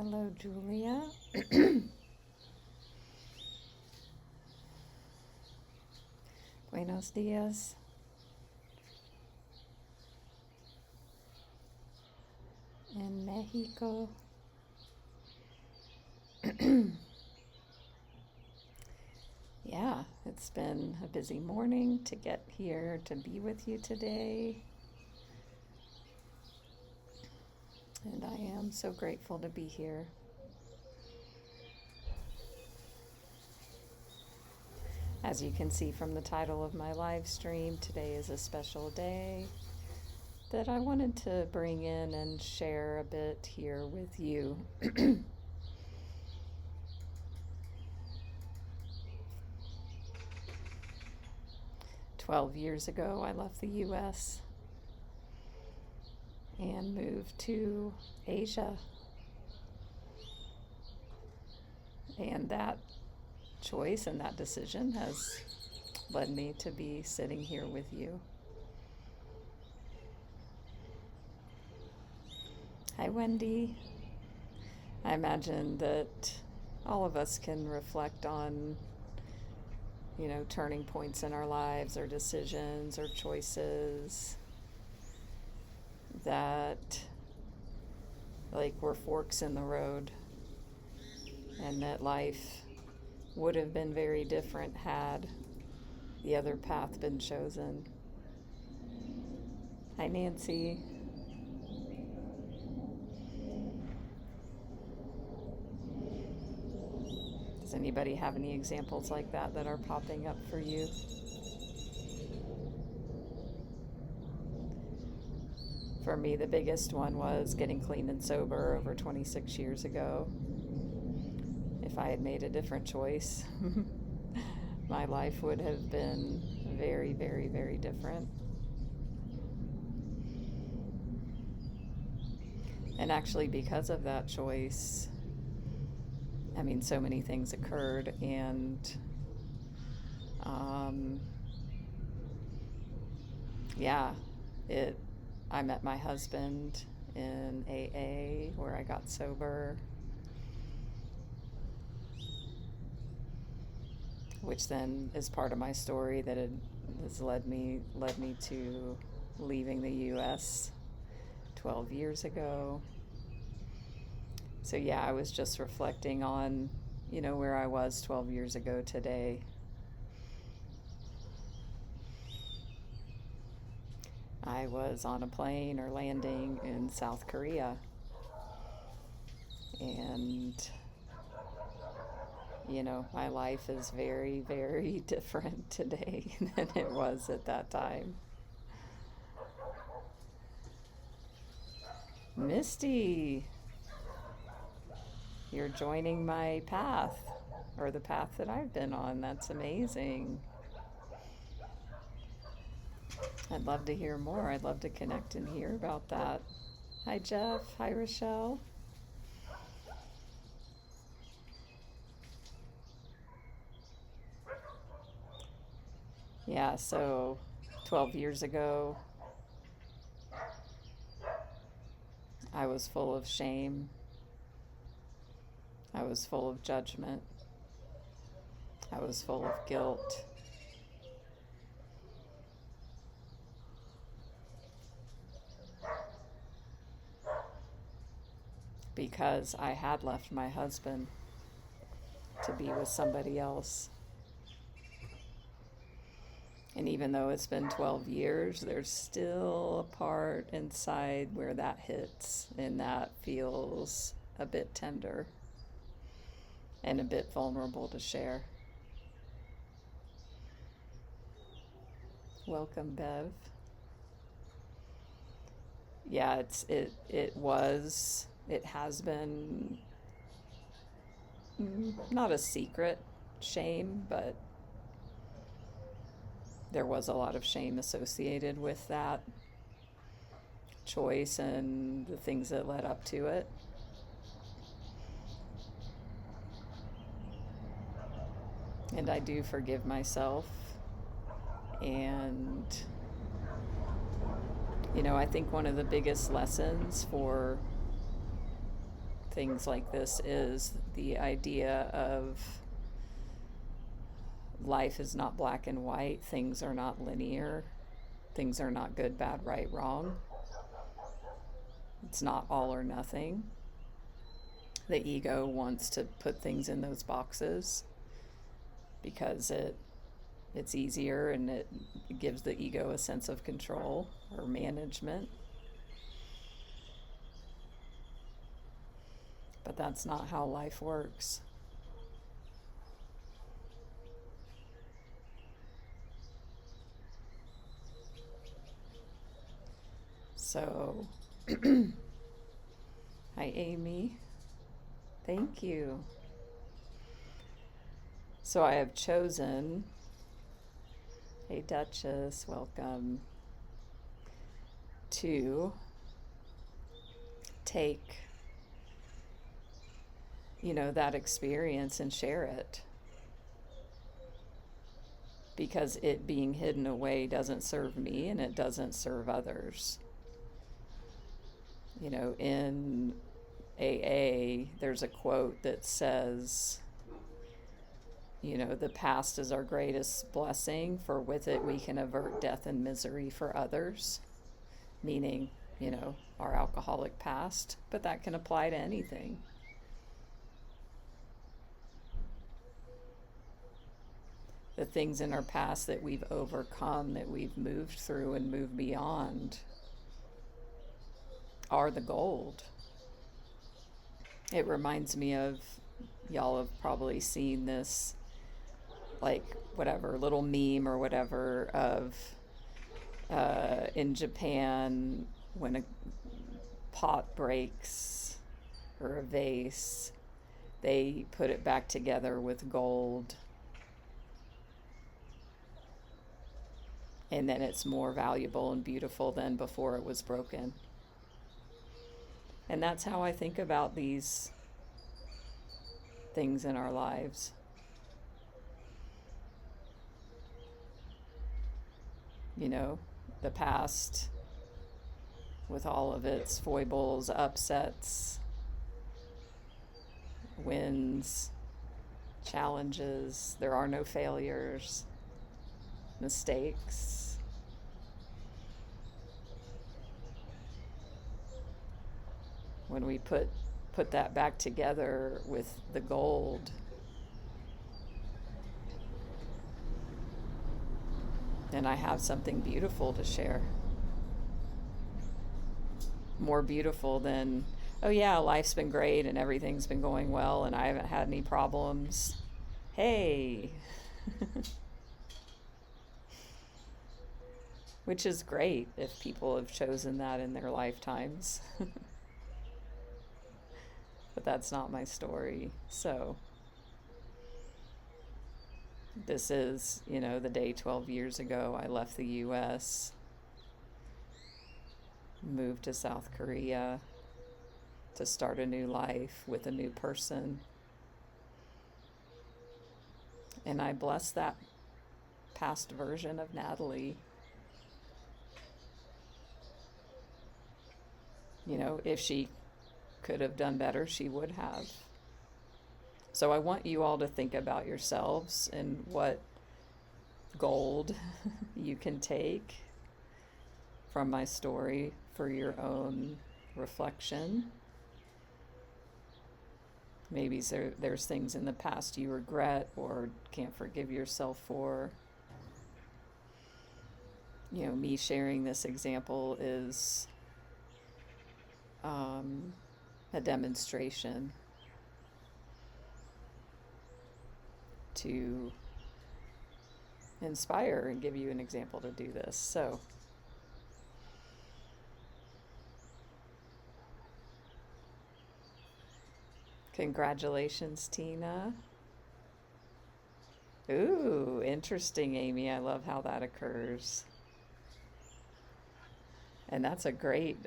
Hello, Julia. Buenos dias. In Mexico. Yeah, it's been a busy morning to get here to be with you today. And I am so grateful to be here. As you can see from the title of my live stream, today is a special day that I wanted to bring in and share a bit here with you. 12 years ago, I left the U.S. and moved to Asia. And that choice and that decision has led me to be sitting here with you. Hi, Wendy. I imagine that all of us can reflect on, turning points in our lives or decisions or choices that, were forks in the road, and that life would have been very different had the other path been chosen. Hi, Nancy. Does anybody have any examples like that are popping up for you? For me, the biggest one was getting clean and sober over 26 years ago. If I had made a different choice, my life would have been very, very, very different. And actually, because of that choice, so many things occurred, and I met my husband in AA, where I got sober, which then is part of my story that has led me to leaving the U.S. 12 years ago. So I was just reflecting on, where I was 12 years ago today. I was on a plane or landing in South Korea. And, my life is very, very different today than it was at that time. Misty, you're joining my path, or the path that I've been on. That's amazing. I'd love to hear more. I'd love to connect and hear about that. Hi, Jeff. Hi, Rochelle. Yeah, so 12 years ago, I was full of shame. I was full of judgment. I was full of guilt. Because I had left my husband to be with somebody else. And even though it's been 12 years, there's still a part inside where that hits, and that feels a bit tender and a bit vulnerable to share. Welcome, Bev. Yeah, it has been not a secret shame, but there was a lot of shame associated with that choice and the things that led up to it. And I do forgive myself. And, I think one of the biggest lessons for things like this is the idea of life is not black and white, things are not linear, things are not good, bad, right, wrong. It's not all or nothing. The ego wants to put things in those boxes because it's easier, and it gives the ego a sense of control or management. But that's not how life works. So, hi Amy, thank you. So I have chosen, hey Duchess, welcome, to take, that experience and share it. Because it being hidden away doesn't serve me, and it doesn't serve others. In AA, there's a quote that says, the past is our greatest blessing, for with it we can avert death and misery for others. Meaning, our alcoholic past, but that can apply to anything. The things in our past that we've overcome, that we've moved through and moved beyond, are the gold. It reminds me of, y'all have probably seen this, like, whatever, little meme or whatever of in Japan, when a pot breaks or a vase, they put it back together with gold. And then it's more valuable and beautiful than before it was broken. And that's how I think about these things in our lives. The past, with all of its foibles, upsets, wins, challenges. There are no failures, mistakes. When we put that back together with the gold, then I have something beautiful to share. More beautiful than, oh yeah, life's been great and everything's been going well and I haven't had any problems. Hey. Which is great if people have chosen that in their lifetimes. But that's not my story. So this is, the day 12 years ago I left the US, moved to South Korea to start a new life with a new person. And I bless that past version of Natalie. If she could have done better, she would have. So I want you all to think about yourselves and what gold you can take from my story for your own reflection. Maybe there's things in the past you regret or can't forgive yourself for. Me sharing this example is a demonstration to inspire and give you an example to do this. So congratulations, Tina. Ooh, interesting, Amy. I love how that occurs. And that's a great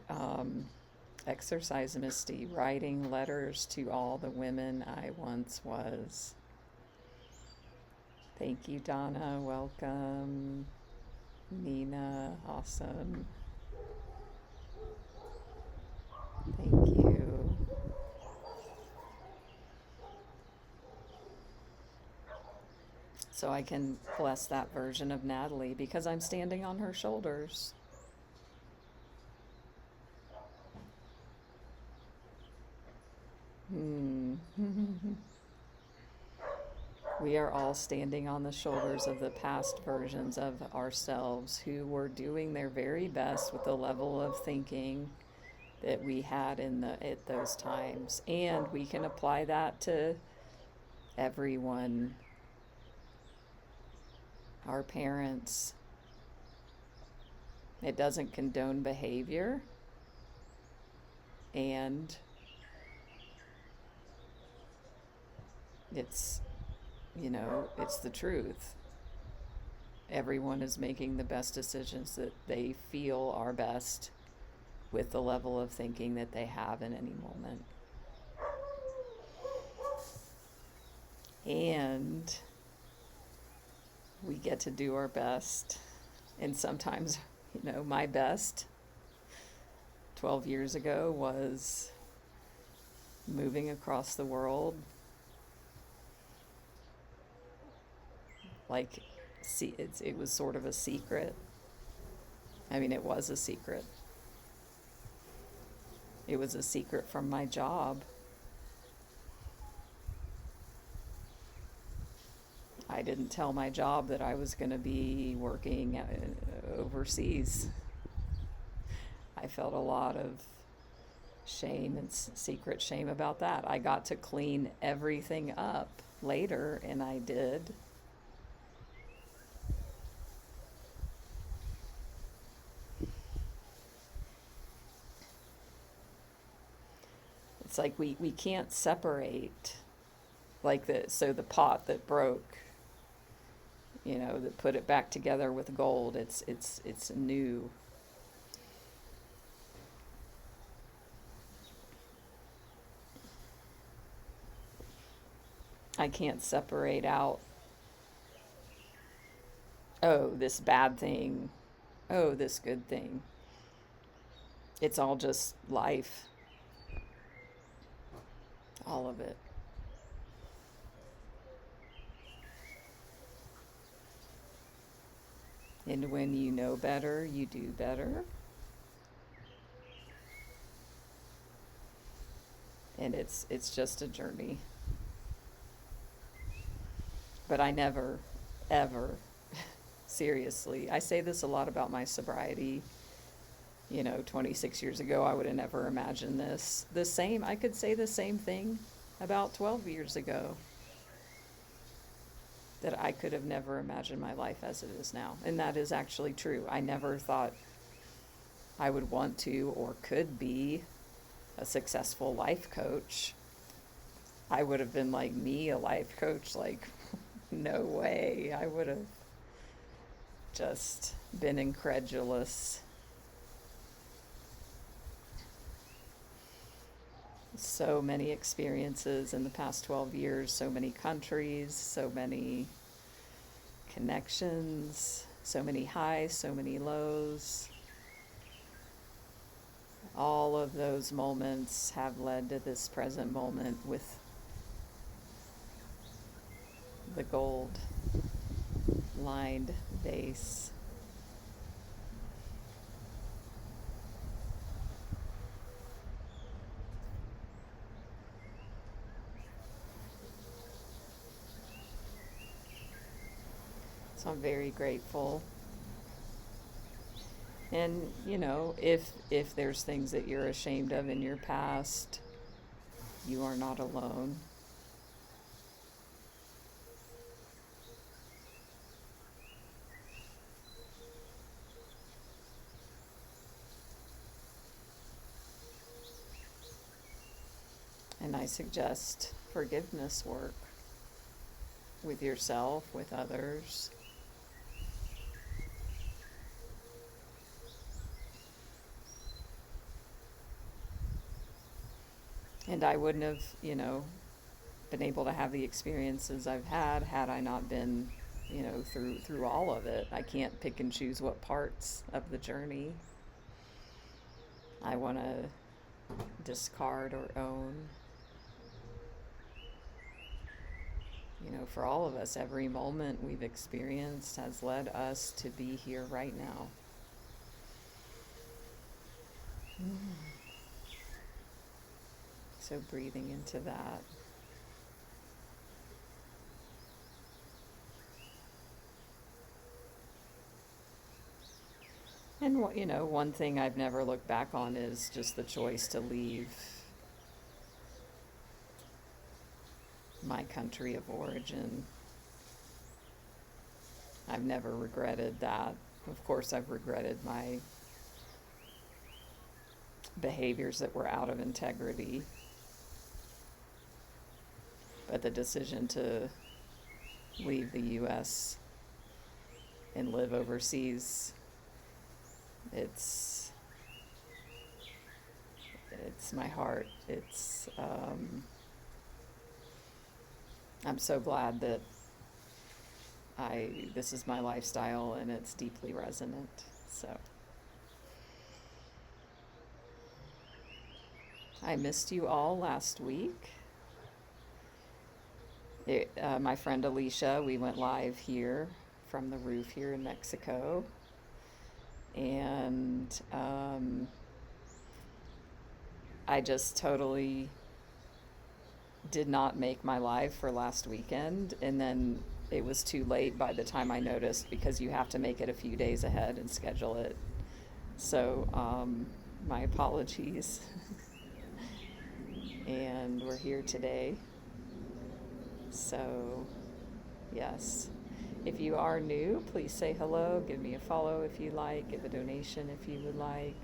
exercise, Misty. Writing letters to all the women I once was. Thank you, Donna. Welcome. Nina, awesome. Thank you. so I can bless that version of Natalie because I'm standing on her shoulders. We are all standing on the shoulders of the past versions of ourselves who were doing their very best with the level of thinking that we had at those times. And we can apply that to everyone, our parents. It doesn't condone behavior, and it's it's the truth. Everyone is making the best decisions that they feel are best with the level of thinking that they have in any moment. And we get to do our best. And sometimes, my best 12 years ago was moving across the world. Like, it was sort of a secret. I mean, it was a secret. It was a secret from my job. I didn't tell my job that I was going to be working overseas. I felt a lot of shame and secret shame about that. I got to clean everything up later, and I did. It's like we can't separate, like the pot that broke, that put it back together with gold. It's new. I can't separate out, oh, this bad thing, oh, this good thing. It's all just life. All of it. And when you know better, you do better. And it's just a journey. But I never, ever, seriously, I say this a lot about my sobriety. 26 years ago, I would have never imagined this. I could say the same thing about 12 years ago. That I could have never imagined my life as it is now. And that is actually true. I never thought I would want to or could be a successful life coach. I would have been like, me, a life coach? Like, no way. I would have just been incredulous. So many experiences in the past 12 years, so many countries, so many connections, so many highs, so many lows. All of those moments have led to this present moment with the gold lined vase. So I'm very grateful. And, if there's things that you're ashamed of in your past, you are not alone. And I suggest forgiveness work with yourself, with others. And I wouldn't have, been able to have the experiences I've had I not been, through all of it. I can't pick and choose what parts of the journey I want to discard or own. For all of us, every moment we've experienced has led us to be here right now. So breathing into that. And one thing I've never looked back on is just the choice to leave my country of origin. I've never regretted that. Of course, I've regretted my behaviors that were out of integrity. But the decision to leave the U.S. and live overseas, it's my heart. I'm so glad that this is my lifestyle, and it's deeply resonant. So I missed you all last week. My friend Alicia, we went live here from the roof here in Mexico, and I just totally did not make my live for last weekend, and then it was too late by the time I noticed, because you have to make it a few days ahead and schedule it. So my apologies. And we're here today. So yes, if you are new, please say hello, give me a follow if you like, give a donation if you would like.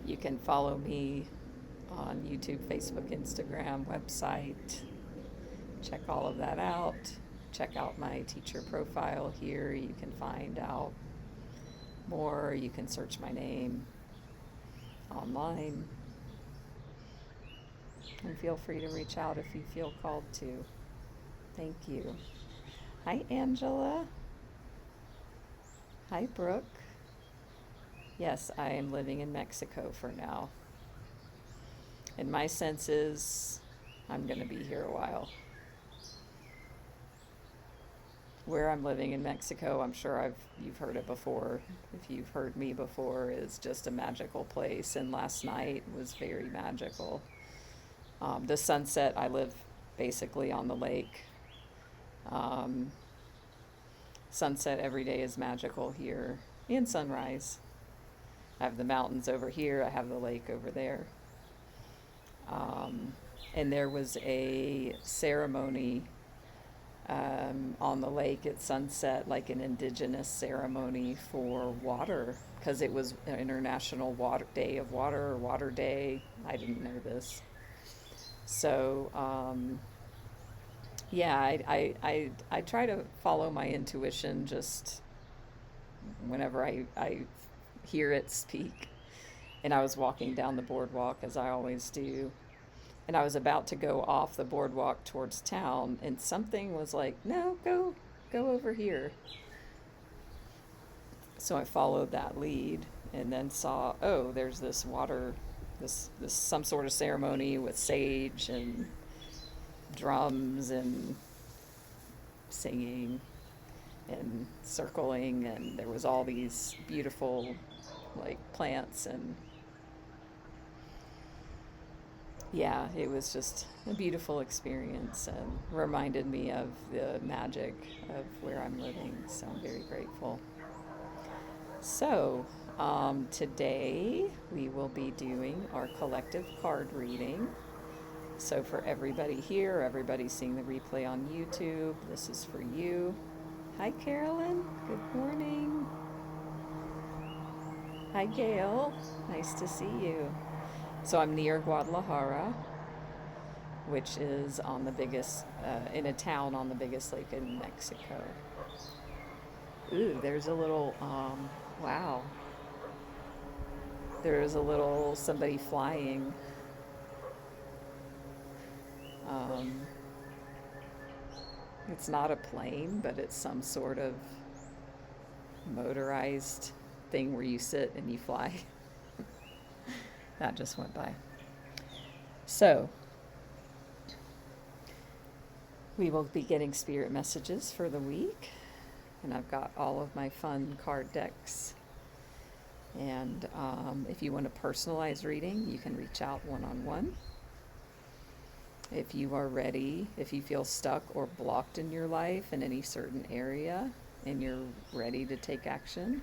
You can follow me on YouTube, Facebook, Instagram, website. Check all of that out. Check out my teacher profile here. You can find out more. You can search my name online. And feel free to reach out if you feel called to. Thank you. Hi, Angela. Hi, Brooke. Yes, I am living in Mexico for now. And my sense is I'm going to be here a while. Where I'm living in Mexico, I'm sure you've heard it before. If you've heard me before, is just a magical place. And last night was very magical. The sunset, I live basically on the lake. Sunset every day is magical here, and sunrise. I have the mountains over here, I have the lake over there. And there was a ceremony on the lake at sunset, like an indigenous ceremony for water, because it was an International Day of Water, or Water Day. I didn't know this. So, yeah, I try to follow my intuition just whenever I hear it speak. And I was walking down the boardwalk, as I always do, and I was about to go off the boardwalk towards town, and something was like, no, go over here. So I followed that lead, and then saw, oh, there's this water, this some sort of ceremony with sage and drums and singing and circling, and there was all these beautiful like plants, and yeah, it was just a beautiful experience and reminded me of the magic of where I'm living. So I'm very grateful. So today we will be doing our collective card reading. So for everybody here, everybody seeing the replay on YouTube, this is for you. Hi, Carolyn. Good morning. Hi, Gail. Nice to see you. So I'm near Guadalajara, which is on the biggest, in a town on the biggest lake in Mexico. Ooh, there's a little, wow. There's a little somebody flying. It's not a plane, but it's some sort of motorized thing where you sit and you fly. That just went by. So, We will be getting spirit messages for the week, and I've got all of my fun card decks. And if you want a personalized reading, you can reach out one-on-one. If you are ready, if you feel stuck or blocked in your life in any certain area and you're ready to take action,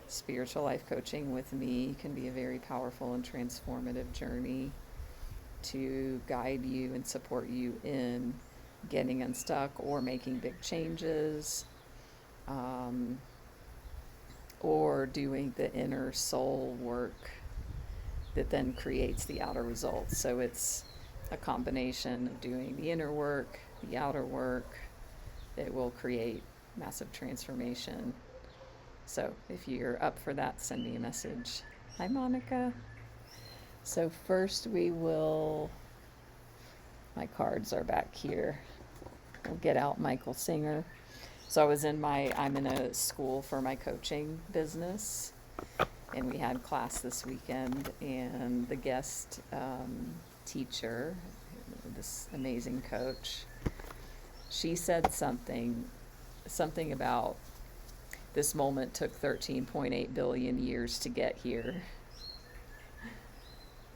spiritual life coaching with me can be a very powerful and transformative journey to guide you and support you in getting unstuck or making big changes, or doing the inner soul work that then creates the outer results. So it's a combination of doing the inner work, the outer work, that will create massive transformation. So if you're up for that, send me a message. Hi, Monica. So first my cards are back here. We'll get out Michael Singer. So I'm in a school for my coaching business, and we had class this weekend, and the guest teacher, this amazing coach, she said something about this moment took 13.8 billion years to get here.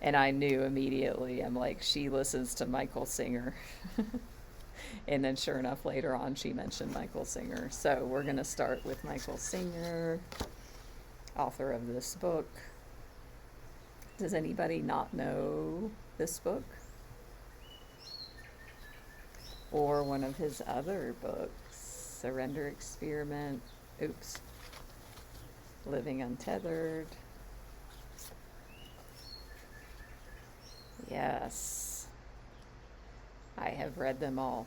And I knew immediately, I'm like, she listens to Michael Singer. And then sure enough, later on, she mentioned Michael Singer. So we're going to start with Michael Singer, author of this book. Does anybody not know this book? Or one of his other books, Surrender Experiment, Living Untethered. Yes, I have read them all.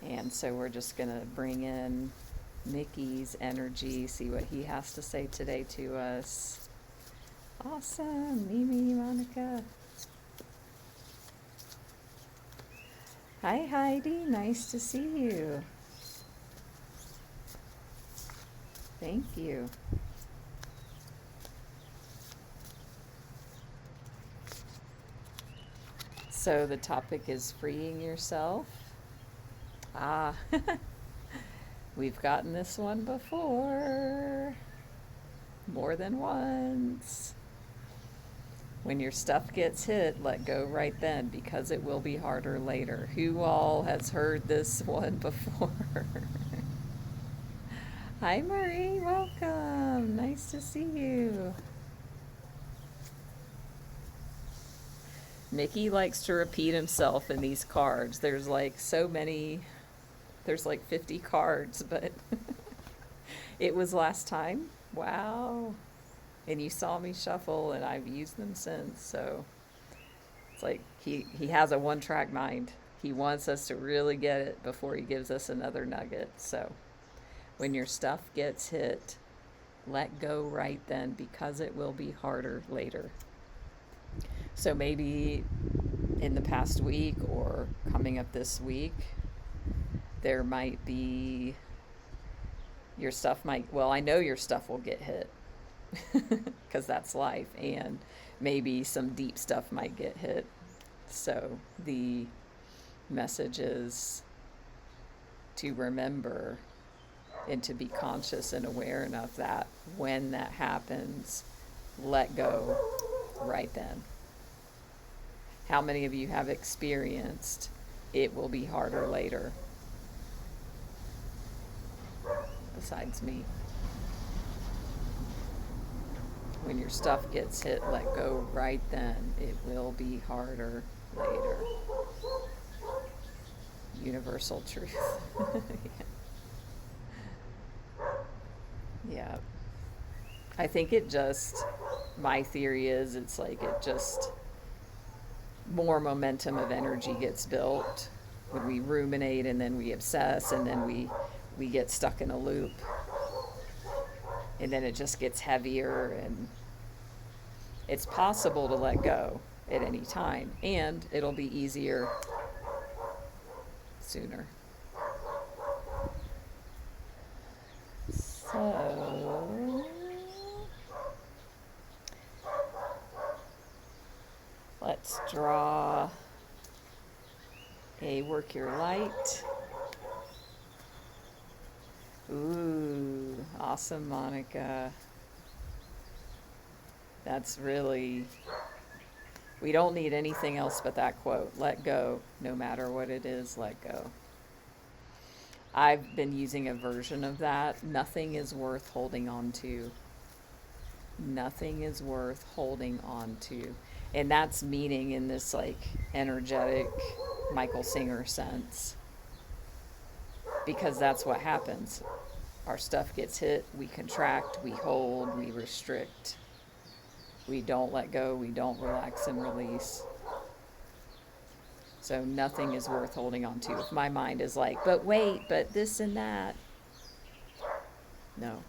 And so we're just going to bring in Mickey's energy, see what he has to say today to us. Awesome. Mimi, Monica. Hi, Heidi. Nice to see you. Thank you. So the topic is freeing yourself. We've gotten this one before, more than once. When your stuff gets hit, let go right then, because it will be harder later. Who all has heard this one before? Hi, Marie. Welcome. Nice to see you. Mickey likes to repeat himself in these cards. There's like so many. There's like 50 cards, but it was last time. Wow. And you saw me shuffle, and I've used them since. So it's like he has a one-track mind. He wants us to really get it before he gives us another nugget. So when your stuff gets hit, let go right then, because it will be harder later. So maybe in the past week or coming up this week, there might be, I know your stuff will get hit because that's life, and maybe some deep stuff might get hit. So the message is to remember and to be conscious and aware enough that when that happens, let go right then. How many of you have experienced it will be harder later? Besides me. When your stuff gets hit, let go right then. It will be harder later. Universal truth. Yeah. I think my theory is it's like more momentum of energy gets built when we ruminate, and then we obsess, and then we get stuck in a loop, and then it just gets heavier, and it's possible to let go at any time, and it'll be easier sooner. So, Let's draw a Work Your Light. Ooh, awesome, Monica. That's really, we don't need anything else but that quote. Let go, no matter what it is, let go. I've been using a version of that. Nothing is worth holding on to. Nothing is worth holding on to. And that's meaning in this like energetic Michael Singer sense. Because that's what happens. Our stuff gets hit, we contract, we hold, we restrict. We don't let go, we don't relax and release. So nothing is worth holding on to. If my mind is like, but wait, but this and that. No.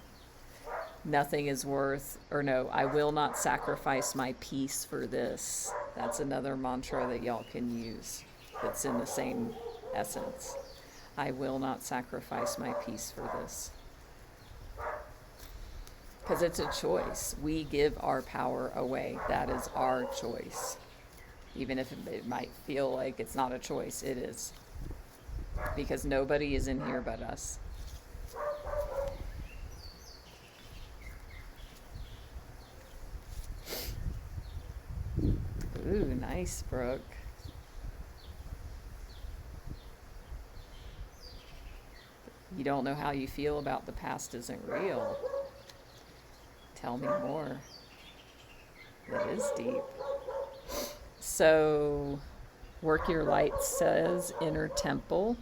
Nothing is worth, or no, I will not sacrifice my peace for this. That's another mantra that y'all can use that's in the same essence. I will not sacrifice my peace for this. Because it's a choice. We give our power away. That is our choice. Even if it might feel like it's not a choice, it is. Because nobody is in here but us. Ooh, nice, Brooke. You don't know how you feel about the past isn't real. Tell me more. That is deep. So, Work Your Light says, inner temple,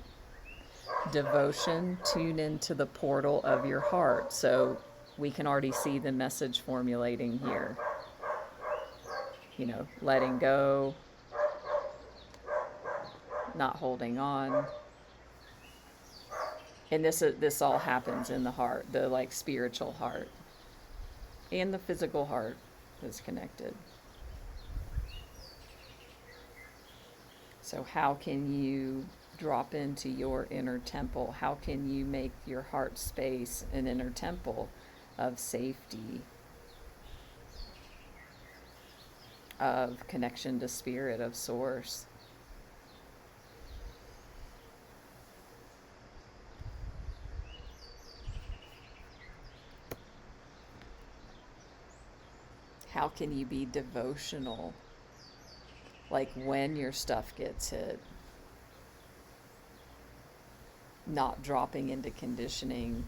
devotion, tune into the portal of your heart. So, we can already see the message formulating here. You know, letting go, not holding on. And this all happens in the heart, the like spiritual heart. And the physical heart is connected. So how can you drop into your inner temple? How can you make your heart space an inner temple of safety, of connection to spirit, of source? How can you be devotional? Like when your stuff gets hit. Not dropping into conditioning,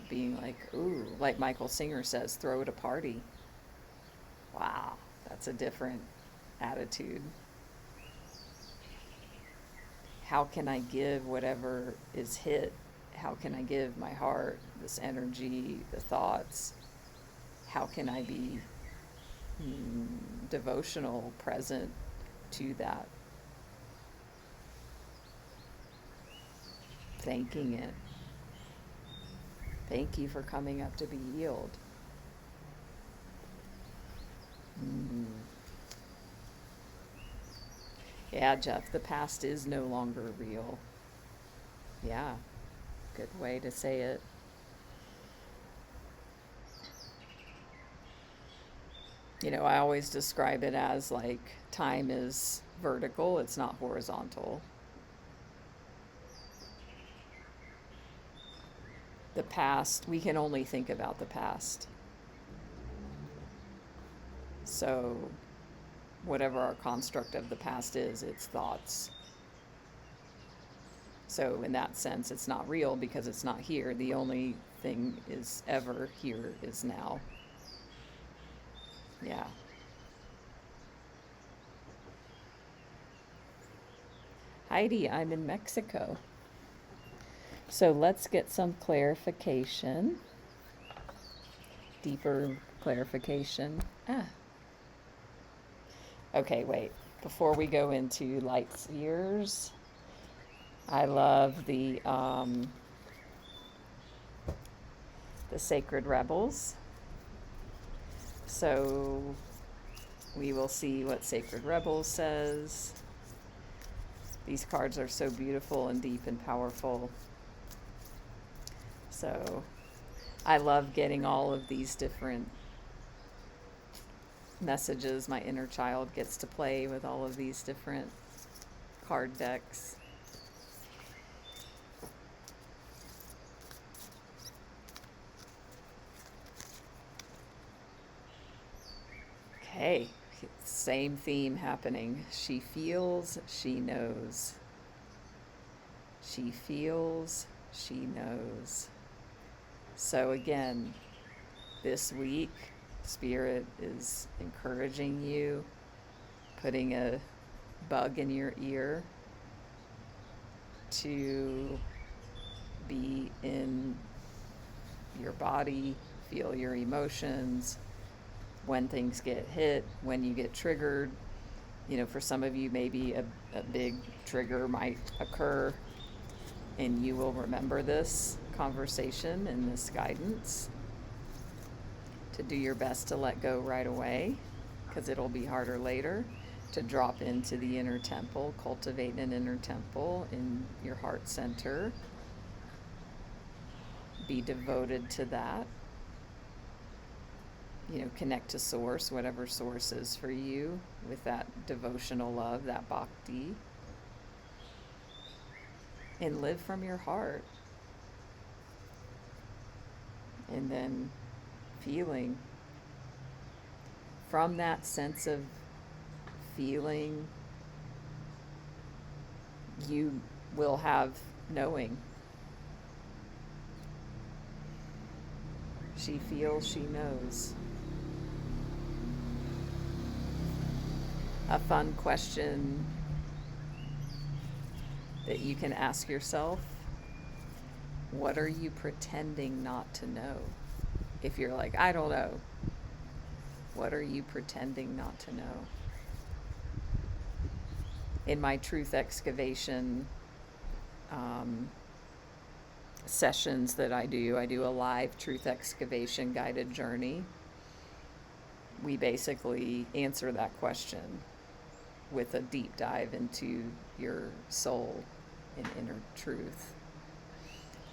being like, ooh, like Michael Singer says, throw it a party. Wow, that's a different attitude. How can I give whatever is hit? How can I give my heart, this energy, the thoughts? How can I be devotional, present to that? Thanking it. Thank you for coming up to be healed. Yeah, Jeff, the past is no longer real. Yeah, good way to say it. You know, I always describe it as like time is vertical, it's not horizontal. The past, we can only think about the past. So whatever our construct of the past is, it's thoughts. So in that sense, it's not real because it's not here. The only thing is ever here is now. Yeah. Heidi, I'm in Mexico. So let's get some clarification. Deeper clarification. Okay, wait. Before we go into Lightseers, I love the Sacred Rebels. So we will see what Sacred Rebels says. These cards are so beautiful and deep and powerful. So I love getting all of these different messages. My inner child gets to play with all of these different card decks. Okay, same theme happening. She feels, she knows. She feels, she knows. So again, this week, Spirit is encouraging you, putting a bug in your ear to be in your body, feel your emotions, when things get hit, when you get triggered. You know, for some of you, maybe a big trigger might occur, and you will remember this conversation and this guidance to do your best to let go right away, because it'll be harder later, to drop into the inner temple, cultivate an inner temple in your heart center. Be devoted to that. You know, connect to source, whatever source is for you, with that devotional love, that bhakti. And live from your heart. And then feeling. From that sense of feeling, you will have knowing. She feels, she knows. A fun question that you can ask yourself: what are you pretending not to know? If you're like, I don't know, what are you pretending not to know? In my truth excavation sessions that I do a live truth excavation guided journey. We basically answer that question with a deep dive into your soul and inner truth.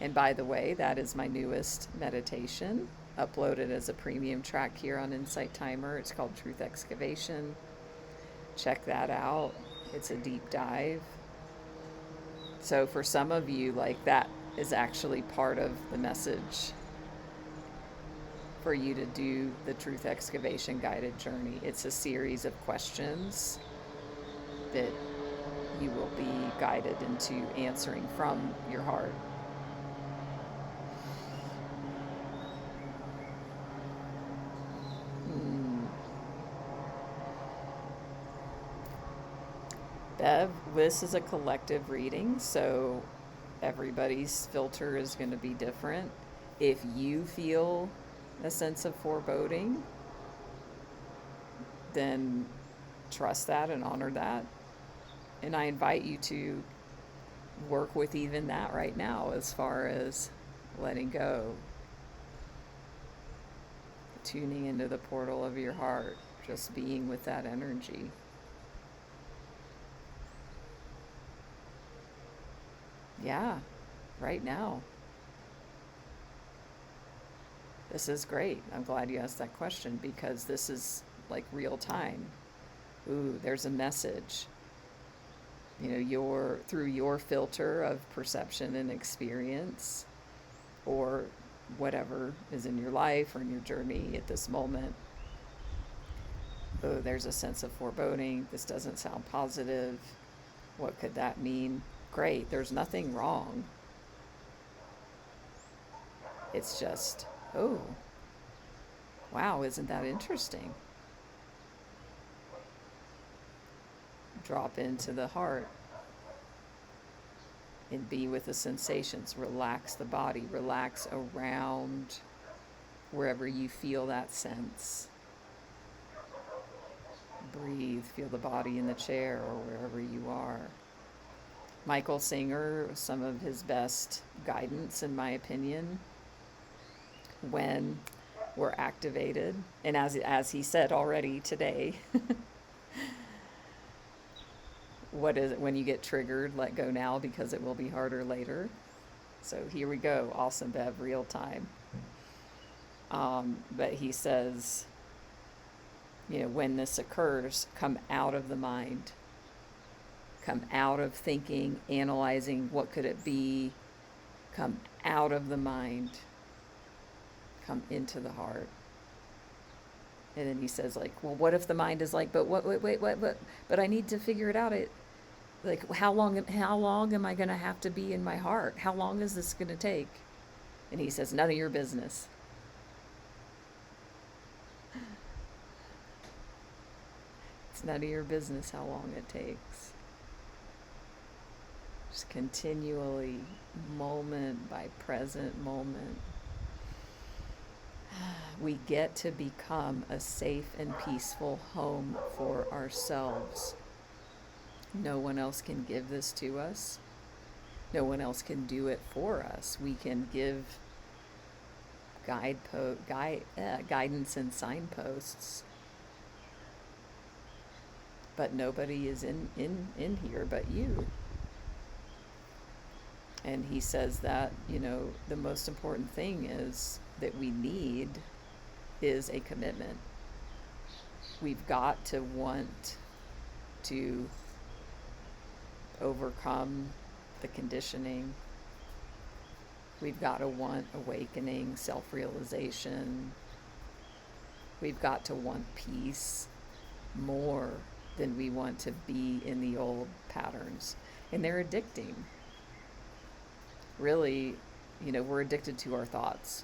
And by the way, that is my newest meditation, uploaded as a premium track here on Insight Timer. It's called Truth Excavation. Check that out. It's a deep dive. So for some of you, like, that is actually part of the message for you to do the Truth Excavation guided journey. It's a series of questions that you will be guided into answering from your heart. Bev, this is a collective reading, so everybody's filter is going to be different. If you feel a sense of foreboding, then trust that and honor that. And I invite you to work with even that right now, as far as letting go, tuning into the portal of your heart, just being with that energy. Yeah, right now. This is great. I'm glad you asked that question, because this is like real time. Ooh, there's a message. You know, through your filter of perception and experience, or whatever is in your life or in your journey at this moment. Oh, there's a sense of foreboding. This doesn't sound positive. What could that mean? Great, there's nothing wrong. It's just, oh, wow, isn't that interesting? Drop into the heart and be with the sensations. Relax the body, relax around wherever you feel that sense. Breathe, feel the body in the chair or wherever you are. Michael Singer, some of his best guidance, in my opinion, when we're activated. And as he said already today, what is it when you get triggered? Let go now, because it will be harder later. So here we go. Awesome, Bev, real time. But he says, when this occurs, come out of the mind. Come out of thinking, analyzing, what could it be? Come out of the mind. Come into the heart. And then he says, like, well, what if the mind is like, but wait, but I need to figure it out. Like, how long am I going to have to be in my heart? How long is this going to take? And he says, none of your business. It's none of your business how long it takes. Just continually, moment by present moment, we get to become a safe and peaceful home for ourselves. No one else can give this to us. No one else can do it for us. We can give guidance and signposts, but nobody is in here but you. And he says that, the most important thing is that we need is a commitment. We've got to want to overcome the conditioning. We've got to want awakening, self-realization. We've got to want peace more than we want to be in the old patterns. And they're addicting. Really, we're addicted to our thoughts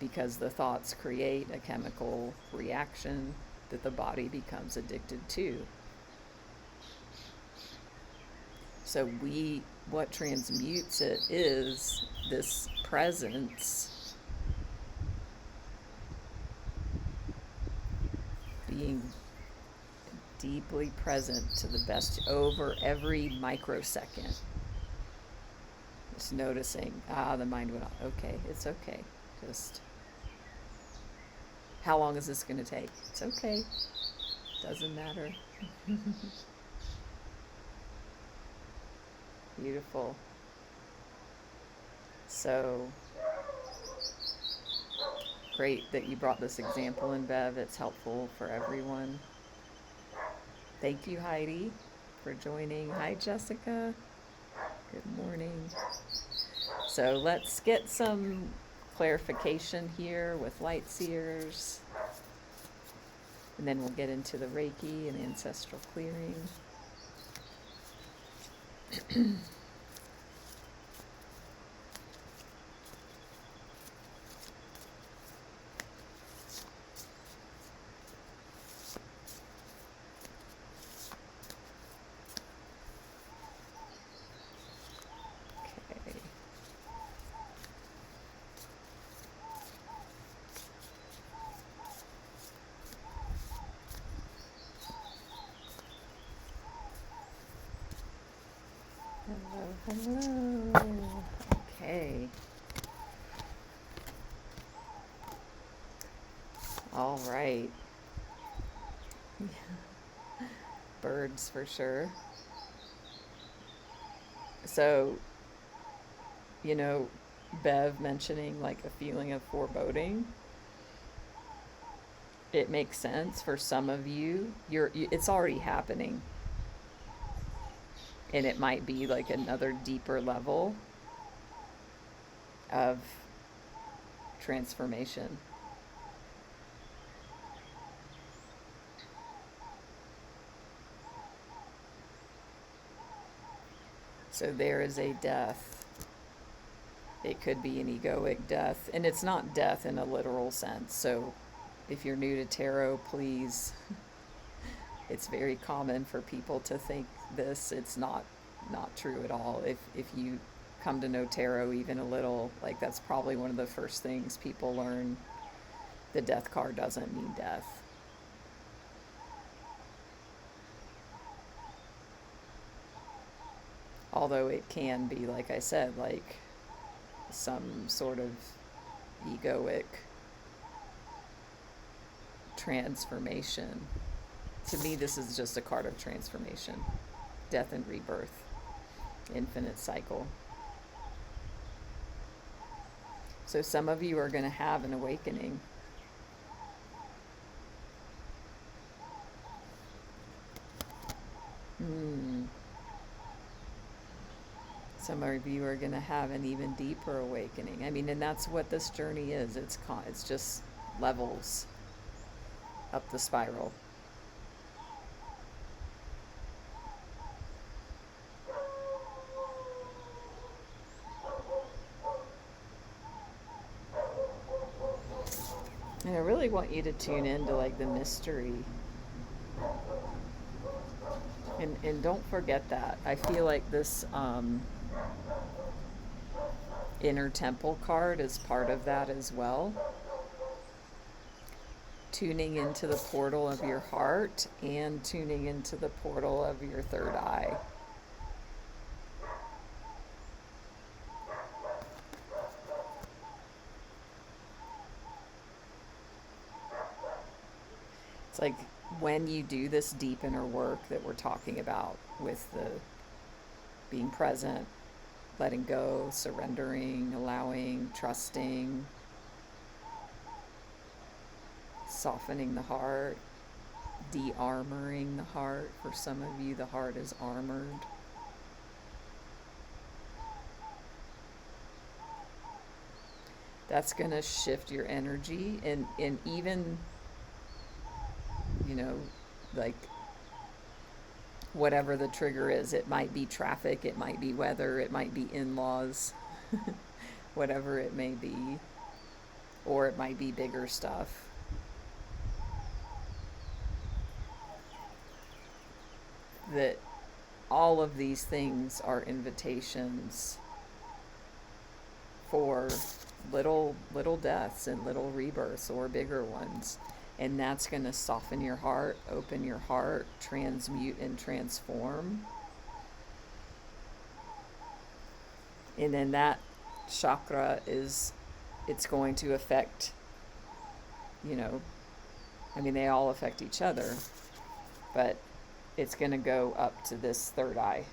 because the thoughts create a chemical reaction that the body becomes addicted to. So what transmutes it is this presence, being deeply present to the best over every microsecond. Just noticing, the mind went off. Okay, it's okay. Just, how long is this going to take? It's okay. Doesn't matter. Beautiful. So, great that you brought this example in, Bev. It's helpful for everyone. Thank you, Heidi, for joining. Hi, Jessica. Good morning. So let's get some clarification here with Lightseers, and then we'll get into the Reiki and Ancestral Clearing. Hello. Okay. All right. Birds for sure. So, Bev mentioning like a feeling of foreboding. It makes sense for some of you. It's already happening. And it might be like another deeper level of transformation. So there is a death. It could be an egoic death. And it's not death in a literal sense. So if you're new to tarot, please, it's very common for people to think this. It's not true at all. If you come to know tarot even a little, like that's probably one of the first things people learn. The death card doesn't mean death. Although it can be, like I said, like some sort of egoic transformation. To me, this is just a card of transformation, death and rebirth, infinite cycle. So some of you are going to have an awakening. Mm. Some of you are going to have an even deeper awakening. I mean, and that's what this journey is. It's just levels up the spiral. And I really want you to tune into like the mystery. And don't forget that. I feel like this inner temple card is part of that as well. Tuning into the portal of your heart and tuning into the portal of your third eye. It's like when you do this deep inner work that we're talking about with the being present, letting go, surrendering, allowing, trusting, softening the heart, de-armoring the heart. For some of you, the heart is armored. That's going to shift your energy and even, like whatever the trigger is. It might be traffic, it might be weather, it might be in-laws, whatever it may be, or it might be bigger stuff. That all of these things are invitations for little deaths and little rebirths or bigger ones. And that's going to soften your heart, open your heart, transmute and transform. And then that chakra it's going to affect, they all affect each other, but it's going to go up to this third eye,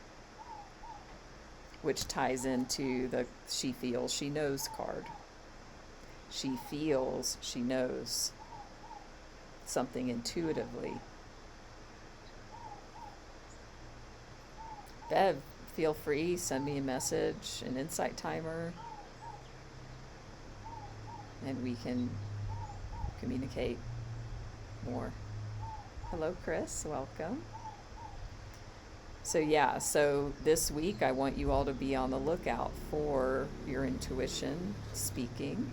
which ties into the she feels, she knows card. She feels, she knows something intuitively. Bev, feel free, send me a message, an insight timer, and we can communicate more. Hello, Chris, welcome. So this week I want you all to be on the lookout for your intuition speaking.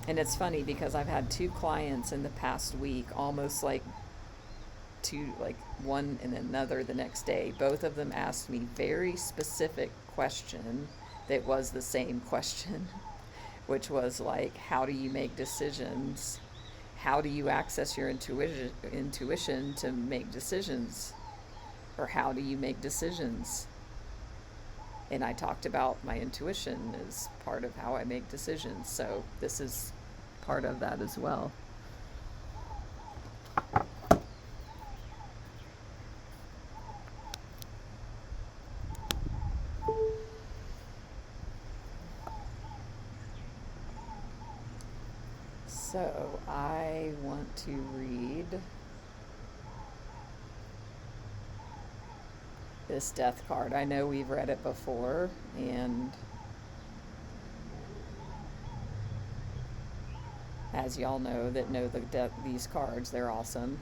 And it's funny because I've had 2 clients in the past week, almost like one and another the next day. Both of them asked me very specific question that was the same question, which was like, how do you make decisions? How do you access your intuition to make decisions? Or how do you make decisions? And I talked about my intuition as part of how I make decisions. So this is part of that as well. So I want to read this death card. I know we've read it before, and as y'all know that know these cards, they're awesome.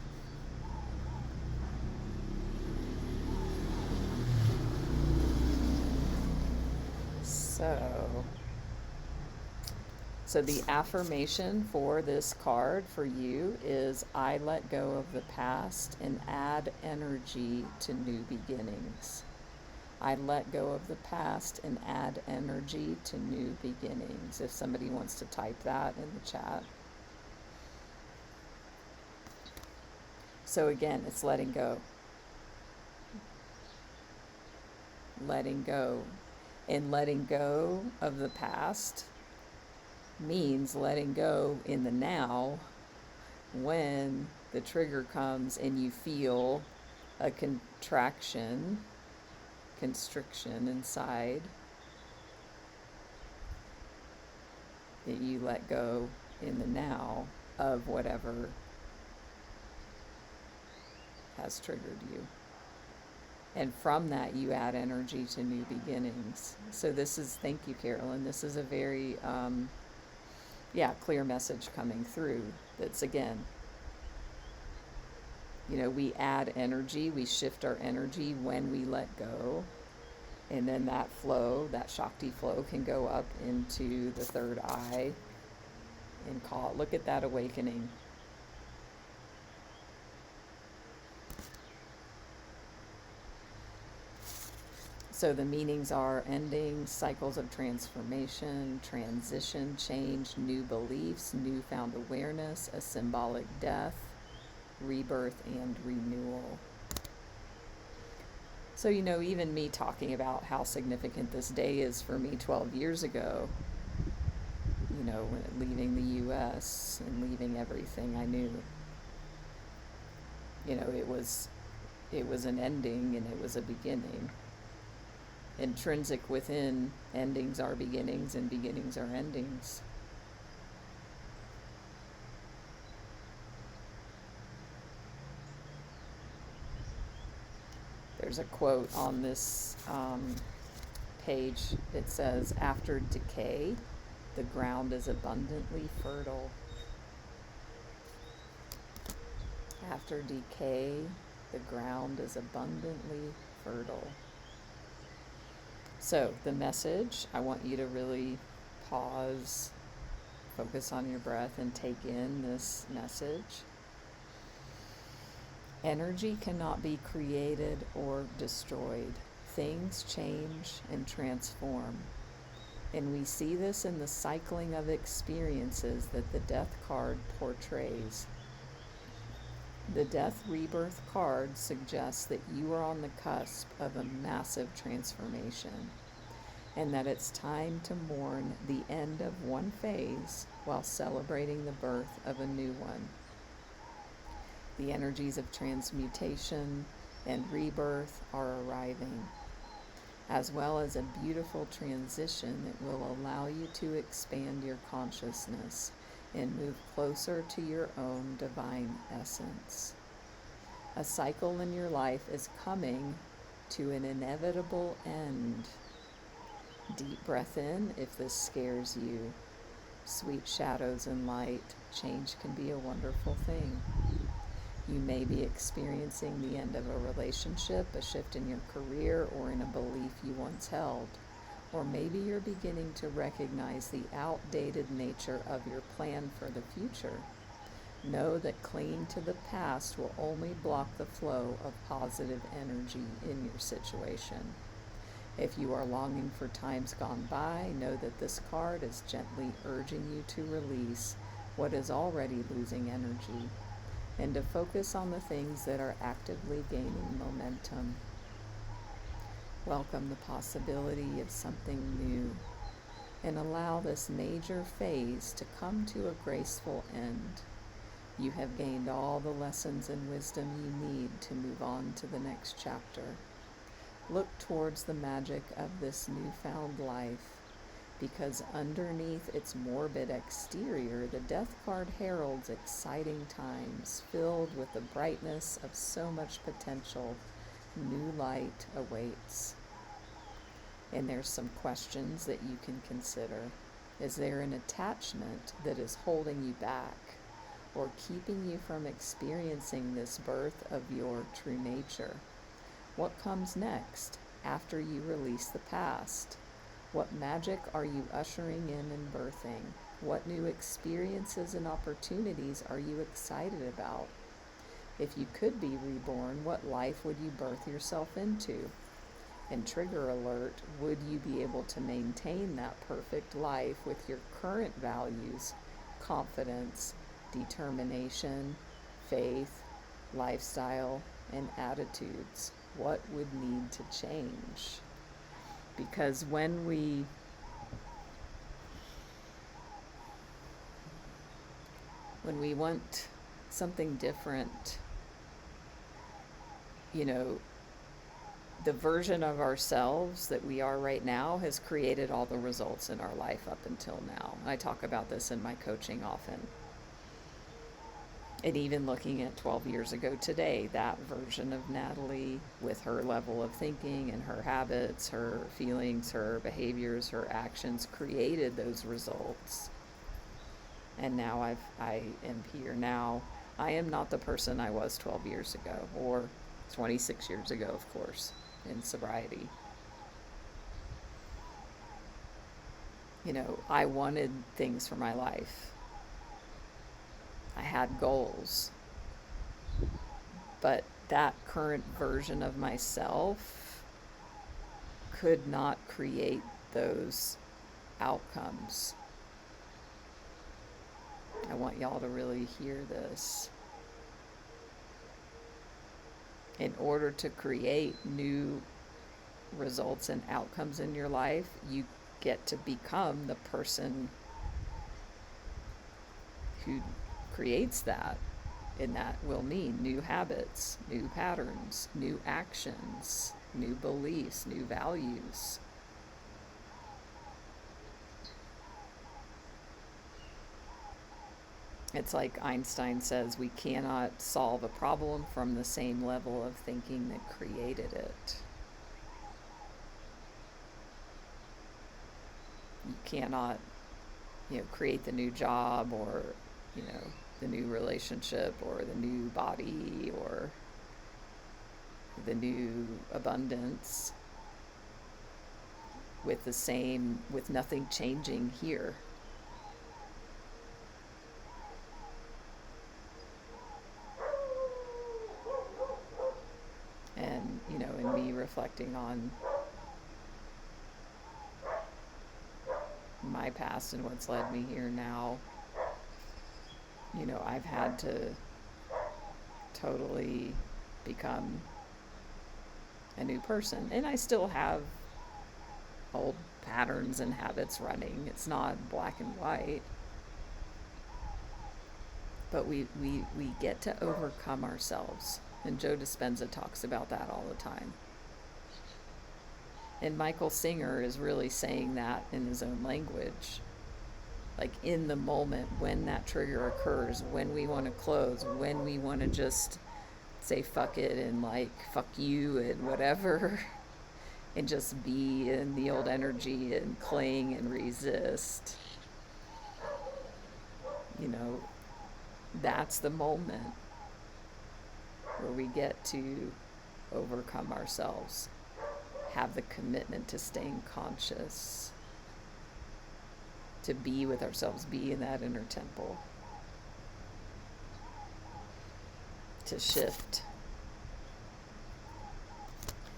So the affirmation for this card for you is, I let go of the past and add energy to new beginnings. I let go of the past and add energy to new beginnings. If somebody wants to type that in the chat. So again, it's letting go. Letting go. And letting go of the past means letting go in the now when the trigger comes and you feel a constriction inside, that you let go in the now of whatever has triggered you. And from that, you add energy to new beginnings. So this is, thank you, Carolyn. This is a very, clear message coming through. That's, again, we add energy, we shift our energy when we let go. And then that flow, that Shakti flow, can go up into the third eye and look at that awakening. So the meanings are endings, cycles of transformation, transition, change, new beliefs, newfound awareness, a symbolic death, rebirth, and renewal. So, even me talking about how significant this day is for me 12 years ago, when leaving the U.S. and leaving everything I knew, it was an ending and it was a beginning. Intrinsic within, endings are beginnings and beginnings are endings. There's a quote on this page. It says, "After decay, the ground is abundantly fertile." After decay, the ground is abundantly fertile. So the message, I want you to really pause, focus on your breath, and take in this message. Energy cannot be created or destroyed. Things change and transform. And we see this in the cycling of experiences that the death card portrays. The death rebirth card suggests that you are on the cusp of a massive transformation, and that it's time to mourn the end of one phase while celebrating the birth of a new one. The energies of transmutation and rebirth are arriving, as well as a beautiful transition that will allow you to expand your consciousness and move closer to your own divine essence. A cycle in your life is coming to an inevitable end. Deep breath in if this scares you. Sweet shadows and light. Change can be a wonderful thing. You may be experiencing the end of a relationship, a shift in your career, or in a belief you once held. Or maybe you're beginning to recognize the outdated nature of your plan for the future. Know that clinging to the past will only block the flow of positive energy in your situation. If you are longing for times gone by, know that this card is gently urging you to release what is already losing energy, and to focus on the things that are actively gaining momentum. Welcome the possibility of something new, and allow this major phase to come to a graceful end. You have gained all the lessons and wisdom you need to move on to the next chapter. Look towards the magic of this newfound life, because underneath its morbid exterior, the death card heralds exciting times filled with the brightness of so much potential. New light awaits. And there's some questions that you can consider. Is there an attachment that is holding you back or keeping you from experiencing this birth of your true nature? What comes next after you release the past? What magic are you ushering in and birthing? What new experiences and opportunities are you excited about? If you could be reborn, what life would you birth yourself into? And trigger alert, would you be able to maintain that perfect life with your current values, confidence, determination, faith, lifestyle, and attitudes? What would need to change? Because when we want something different, the version of ourselves that we are right now has created all the results in our life up until now. I talk about this in my coaching often. And even looking at 12 years ago today, that version of Natalie with her level of thinking and her habits, her feelings, her behaviors, her actions created those results. And now I am here now. I am not the person I was 12 years ago, or 26 years ago, of course, in sobriety. You know, I wanted things for my life. I had goals. But that current version of myself could not create those outcomes. I want y'all to really hear this. In order to create new results and outcomes in your life, you get to become the person who creates that. And that will mean new habits, new patterns, new actions, new beliefs, new values. It's like Einstein says, we cannot solve a problem from the same level of thinking that created it. You cannot, create the new job or, the new relationship or the new body or the new abundance with nothing changing here. And, in me reflecting on my past and what's led me here now, I've had to totally become a new person. And I still have old patterns and habits running. It's not black and white. But we get to overcome ourselves. And Joe Dispenza talks about that all the time. And Michael Singer is really saying that in his own language. Like in the moment when that trigger occurs, when we want to close, when we want to just say fuck it and fuck you and whatever, and just be in the old energy and cling and resist. That's the moment where we get to overcome ourselves, have the commitment to staying conscious, to be with ourselves, be in that inner temple, to shift.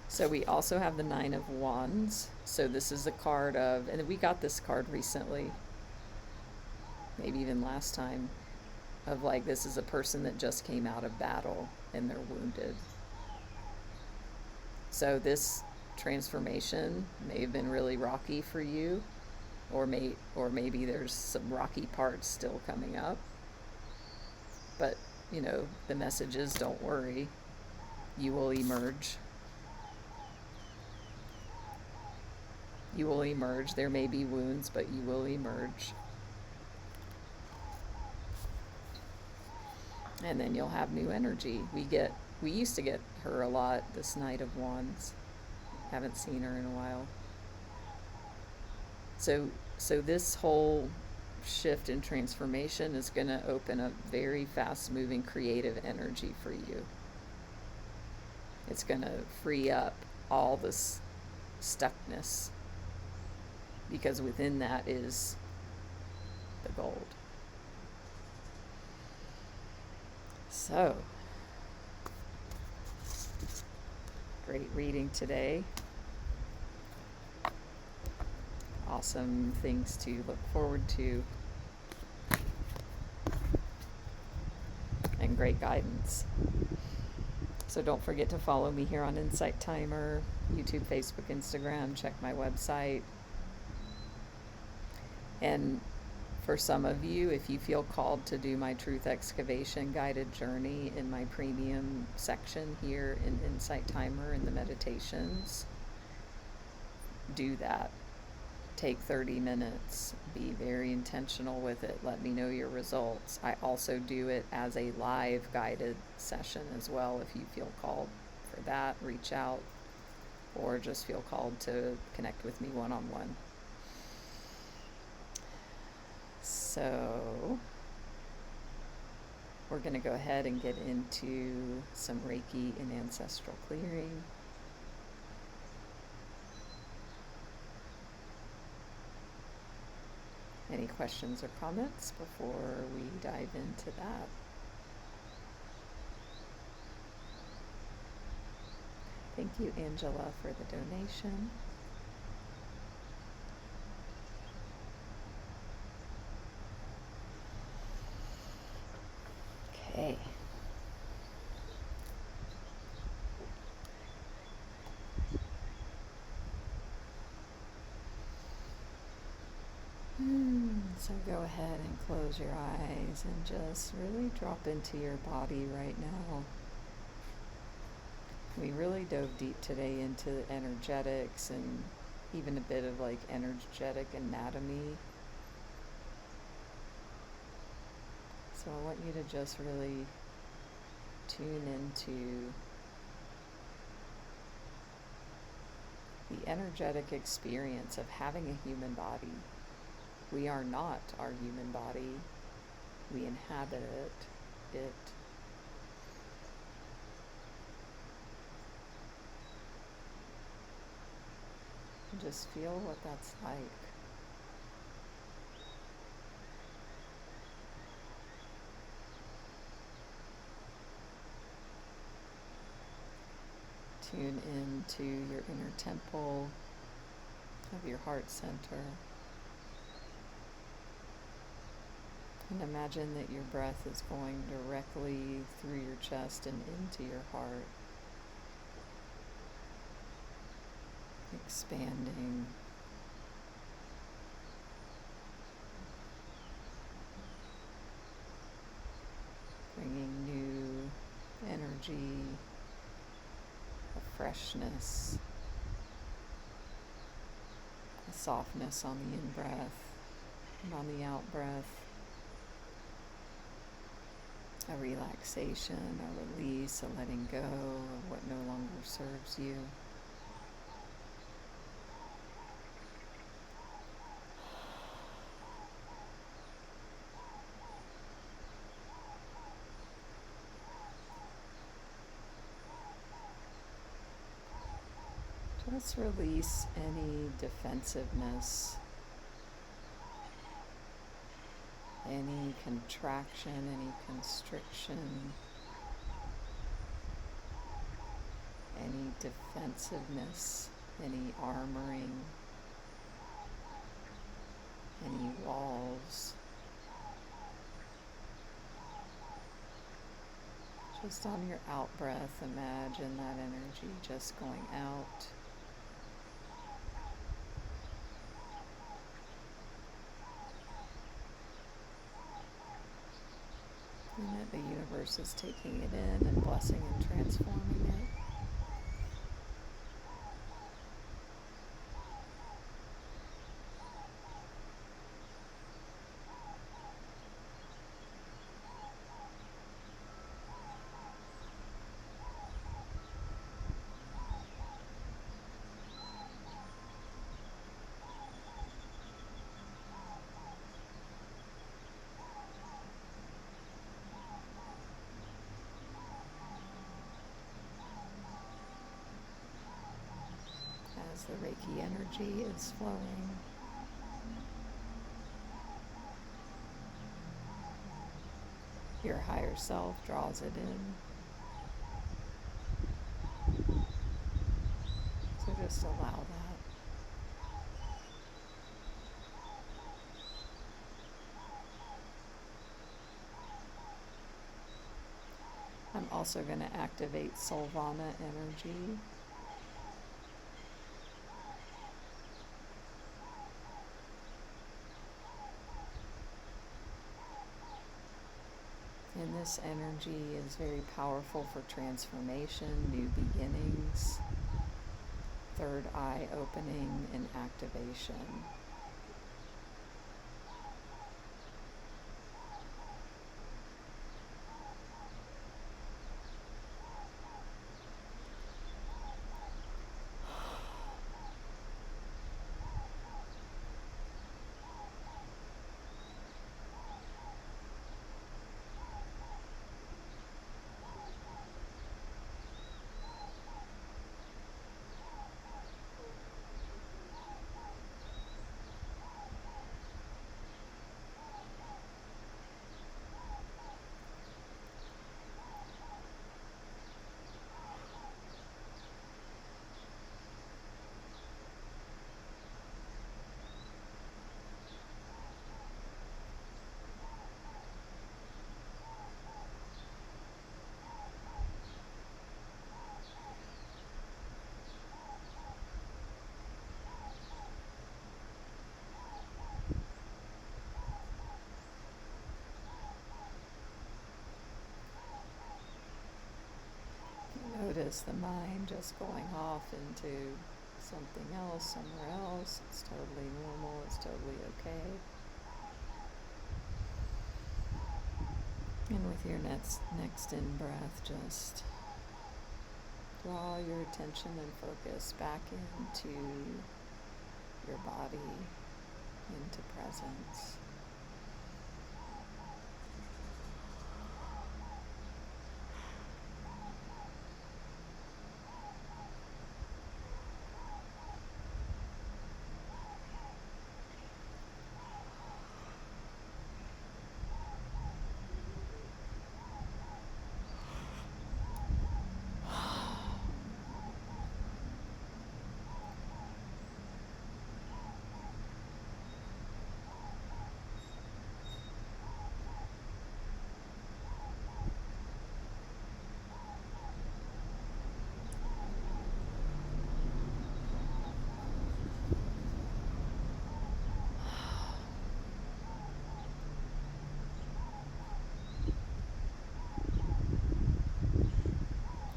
So we also have the Nine of Wands. So this is a card of, and we got this card recently, maybe even last time, of this is a person that just came out of battle and they're wounded. So this transformation may have been really rocky for you, or maybe there's some rocky parts still coming up. But, the message is don't worry, you will emerge. You will emerge. There may be wounds, but you will emerge. And then you'll have new energy. We used to get her a lot, this Knight of Wands. Haven't seen her in a while. So this whole shift and transformation is going to open up very fast-moving creative energy for you. It's going to free up all this stuckness, because within that is the gold. So, great reading today. Awesome things to look forward to. And great guidance. So don't forget to follow me here on Insight Timer, YouTube, Facebook, Instagram. Check my website. And for some of you, if you feel called to do my Truth Excavation guided journey in my premium section here in Insight Timer in the meditations, do that. take 30 minutes, be very intentional with it, let me know your results. I also do it as a live guided session as well. If you feel called for that, reach out, or just feel called to connect with me one-on-one. So we're going to go ahead and get into some Reiki and Ancestral Clearing. Any questions or comments before we dive into that? Thank you, Angela, for the donation. Okay. So go ahead and close your eyes and just really drop into your body right now. We really dove deep today into energetics and even a bit of like energetic anatomy. So I want you to just really tune into the energetic experience of having a human body. We are not our human body. We inhabit it. And just feel what that's like. Tune into your inner temple of your heart center. And imagine that your breath is going directly through your chest and into your heart, expanding. Bringing new energy, a freshness, a softness on the in-breath and on the out-breath. A relaxation, a release, a letting go of what no longer serves you. Just release any defensiveness, any contraction, any constriction, any defensiveness, any armoring, any walls. Just on your out breath, imagine that energy just going out. And that the universe is taking it in and blessing and transforming it. As the Reiki energy is flowing. Your higher self draws it in. So just allow that. I'm also going to activate Solvana energy. And this energy is very powerful for transformation, new beginnings, third eye opening, and activation. notice the mind just going off into something else, somewhere else. It's totally normal. It's totally okay. And with your next in-breath, just draw your attention and focus back into your body, into presence.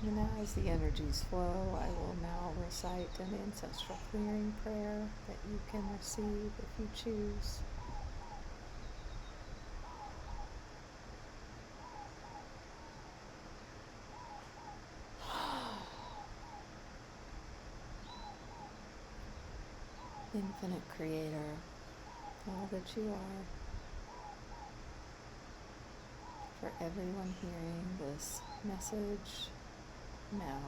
And as the energies flow, I will now recite an ancestral clearing prayer that you can receive if you choose. Infinite Creator, all that you are, for everyone hearing this message now.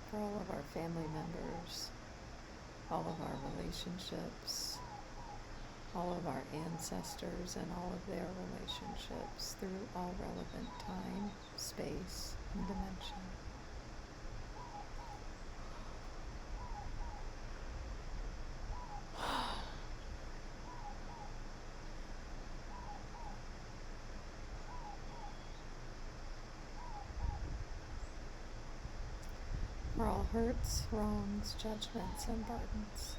For all of our family members, all of our relationships, all of our ancestors and all of their relationships through all relevant time, space, and dimension. For all hurts, wrongs, judgments, and burdens.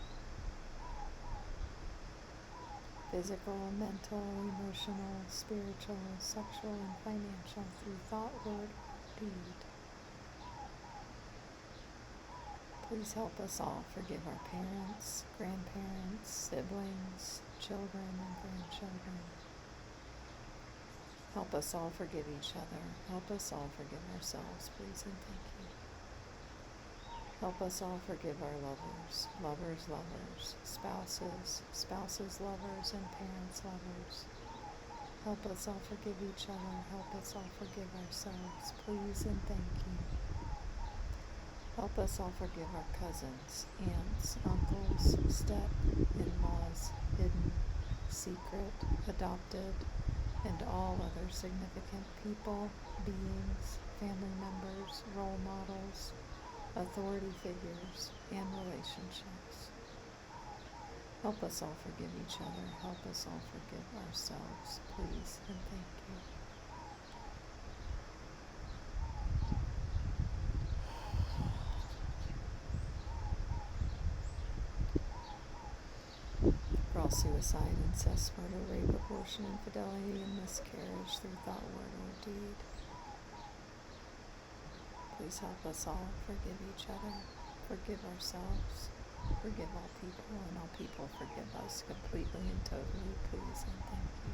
Physical, mental, emotional, spiritual, sexual, and financial through thought, word, or deed. Please help us all forgive our parents, grandparents, siblings, children, and grandchildren. Help us all forgive each other. Help us all forgive ourselves, please and thank you. Help us all forgive our lovers, lovers, spouses, spouses, lovers, and parents, lovers. Help us all forgive each other. Help us all forgive ourselves, please and thank you. Help us all forgive our cousins, aunts, uncles, step-in-laws, hidden, secret, adopted, and all other significant people, beings, family members, role models, authority figures, and relationships. Help us all forgive each other. Help us all forgive ourselves, please and thank you. For all suicide, incest, murder, rape, abortion, infidelity, and miscarriage through thought, word, or deed. Please help us all forgive each other, forgive ourselves, forgive all people, and all people forgive us completely and totally, please and thank you.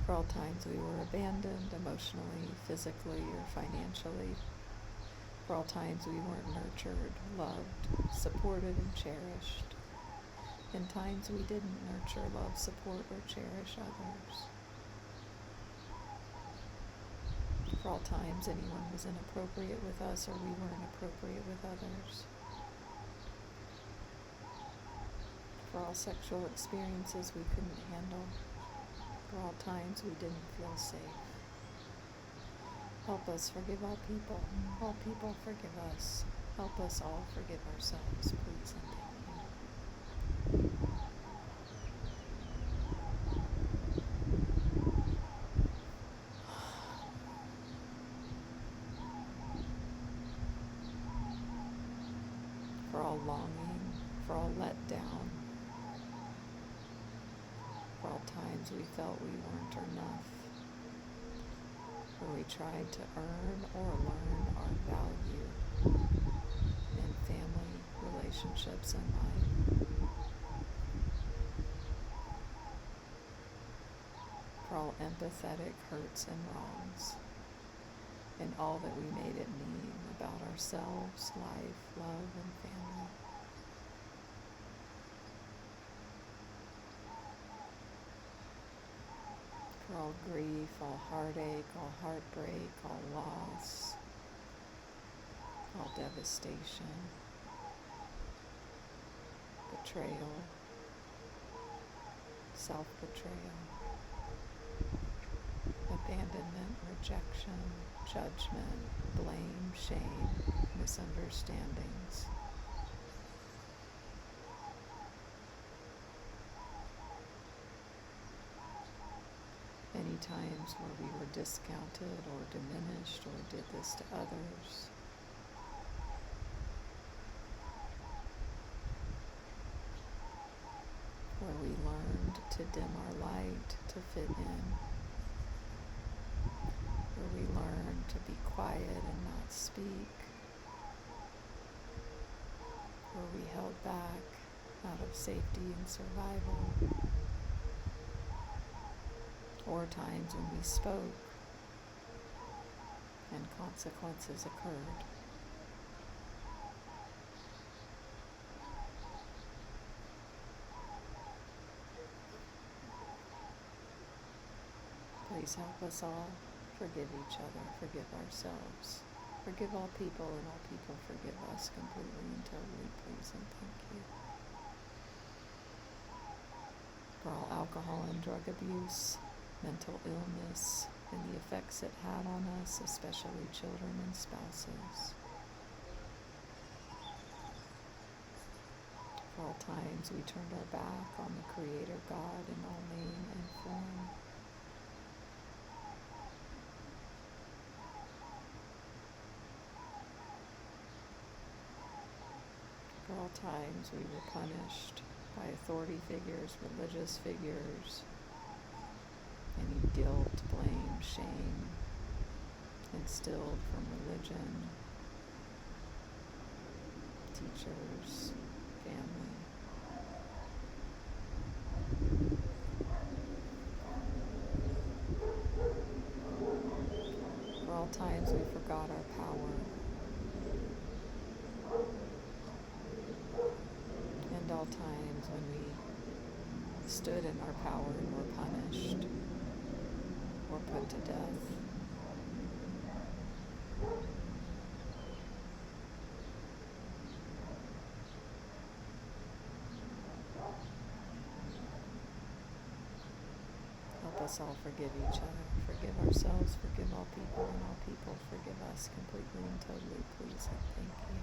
For all times we were abandoned emotionally, physically, or financially. For all times we weren't nurtured, loved, supported, and cherished. In times we didn't nurture, love, support, or cherish others. For all times anyone was inappropriate with us or we were inappropriate with others. For all sexual experiences we couldn't handle. For all times we didn't feel safe. Help us forgive all people. All people forgive us. Help us all forgive ourselves, please and thank you. For all longing, for all letdown, for all times we felt we weren't enough, where we tried to earn or learn our value in family, relationships, and life. For all empathetic hurts and wrongs, and all that we made it mean about ourselves, life, love, and family. For all grief, all heartache, all heartbreak, all loss, all devastation, betrayal, self-betrayal, abandonment, rejection, judgment, blame, shame, misunderstandings. Any times where we were discounted or diminished or did this to others. Where we learned to dim our light to fit in. Where we learned to be quiet and not speak. Where we held back out of safety and survival. Or times when we spoke and consequences occurred. Please help us all forgive each other, forgive ourselves, forgive all people, and all people forgive us completely and totally, please and thank you. For all alcohol and drug abuse, mental illness, and the effects it had on us, especially children and spouses. For all times we turned our back on the Creator God in all name and form. For all times we were punished by authority figures, religious figures, any guilt, blame, shame instilled from religion, teachers, family. For all times we forgot our power, and all times when we stood in our power and were punished or put to death. Help us all forgive each other, forgive ourselves, forgive all people, and all people forgive us completely and totally, please and thank you.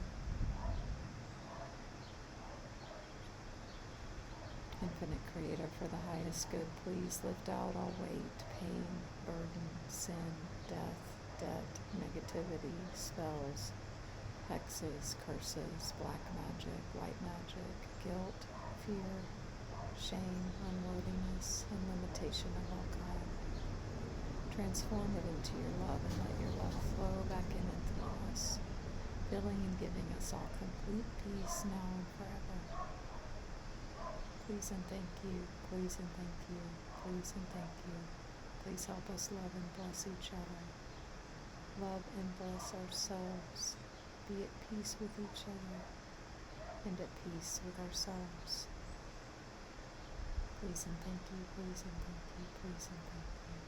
Infinite Creator, for the highest good, please lift out all weight, pain, burden, sin, death, debt, negativity, spells, hexes, curses, black magic, white magic, guilt, fear, shame, unworthiness, and limitation of all kind. Transform it into your love and let your love flow back in and through us, filling and giving us all complete peace now and forever. Please and thank you, please and thank you, please and thank you. Please help us love and bless each other. Love and bless ourselves. Be at peace with each other and at peace with ourselves. Please and thank you, please and thank you, please and thank you.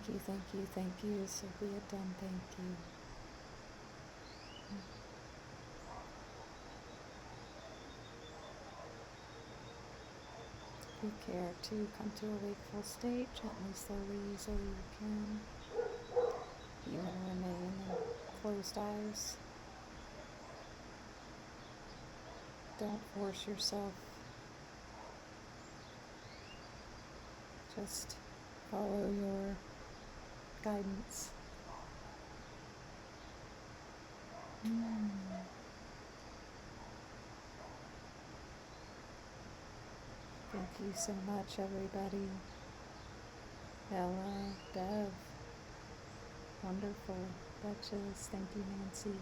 you, thank you, thank you. So be it done, thank you. Take care to come to a wakeful state, gently, slowly, easily you can. Even remain in closed eyes. Don't force yourself. Just follow your guidance. Thank you so much, everybody. Ella, Bev, wonderful. Duchess, thank you, Nancy.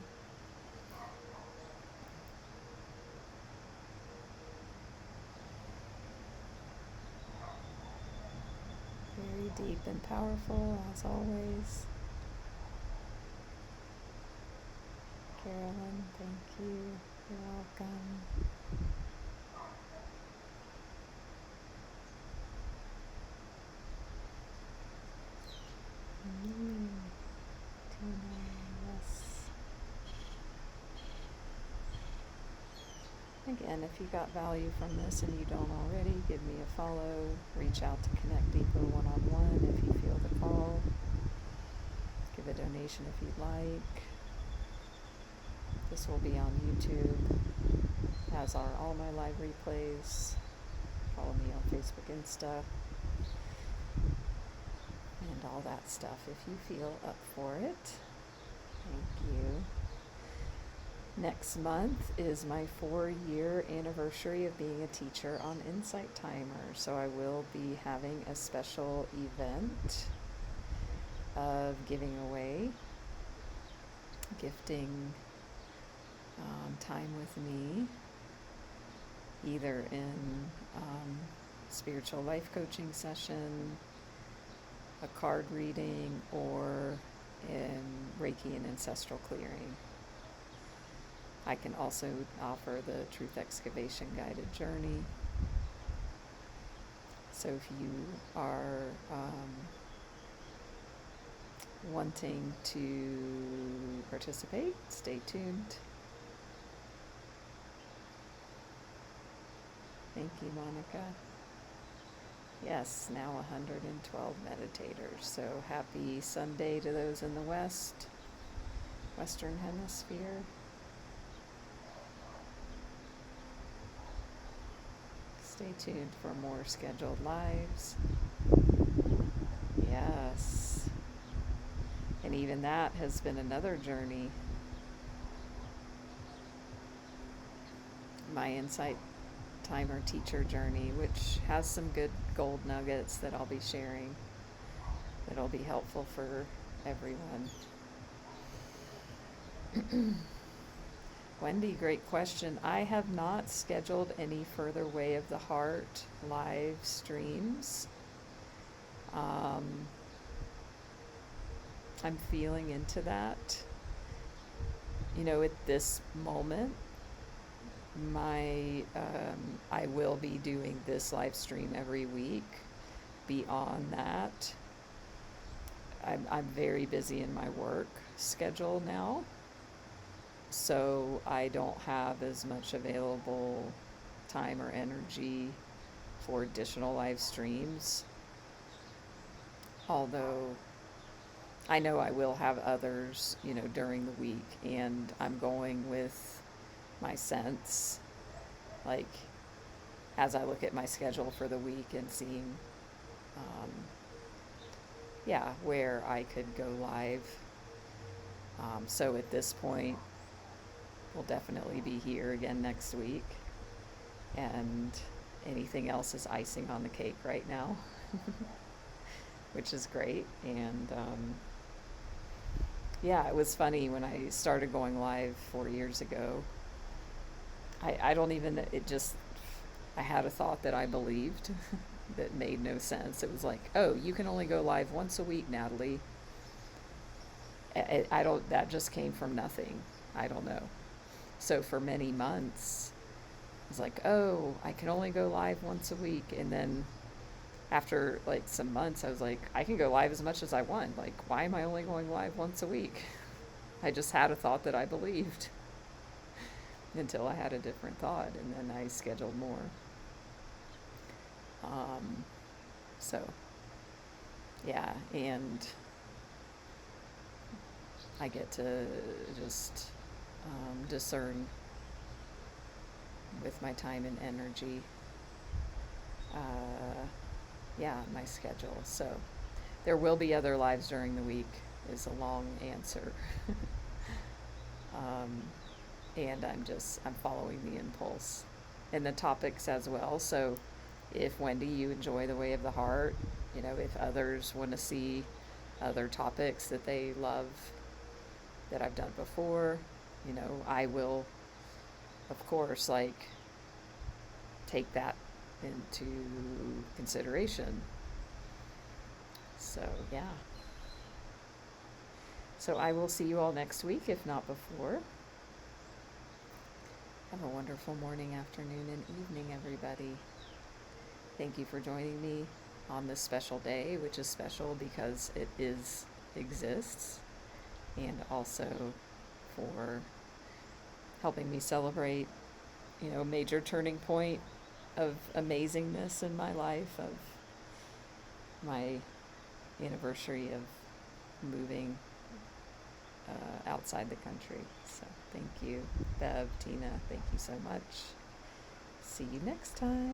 Very deep and powerful, as always. Carolyn, thank you. You're welcome. Tina, yes. Again, if you got value from this and you don't already, give me a follow. Reach out to connect deeper one-on-one if you feel the call. Give a donation if you'd like. This will be on YouTube, as are all my live replays. Follow me on Facebook, Insta, and all that stuff if you feel up for it. Thank you. Next month is my 4-year anniversary of being a teacher on Insight Timer, so I will be having a special event of giving away, gifting time with me, either in spiritual life coaching session, a card reading, or in Reiki and Ancestral Clearing. I can also offer the Truth Excavation Guided Journey. So if you are wanting to participate, stay tuned. Thank you, Monica. Yes, now 112 meditators. So happy Sunday to those in the Western Hemisphere. Stay tuned for more scheduled lives. Yes. And even that has been another journey. My Insight Timer teacher journey, which has some good gold nuggets that I'll be sharing that'll be helpful for everyone. Wendy, great question. I have not scheduled any further Way of the Heart live streams. I'm feeling into that. At this moment, I will be doing this live stream every week. Beyond that, I'm very busy in my work schedule now, so I don't have as much available time or energy for additional live streams. Although I know I will have others, during the week, and I'm going with my sense, like, as I look at my schedule for the week and seeing, where I could go live. So at this point, we'll definitely be here again next week, and anything else is icing on the cake right now, which is great. And it was funny when I started going live 4 years ago. I had a thought that I believed that made no sense. It was like, oh, you can only go live once a week, Natalie. That just came from nothing. I don't know. So for many months, I was like, oh, I can only go live once a week. And then after like some months, I was like, I can go live as much as I want. Like, why am I only going live once a week? I just had a thought that I believed until I had a different thought, and then I scheduled more. So, yeah, and I get to just discern with my time and energy, my schedule. So there will be other lives during the week is a long answer. And I'm following the impulse and the topics as well. So if, Wendy, you enjoy the Way of the Heart, if others want to see other topics that they love that I've done before, I will, of course, like, take that into consideration. So, yeah. So I will see you all next week, if not before. Have a wonderful morning, afternoon, and evening, everybody. Thank you for joining me on this special day, which is special because it exists, and also for helping me celebrate, a major turning point of amazingness in my life, of my anniversary of moving outside the country. So thank you, Bev, Tina, thank you so much. See you next time.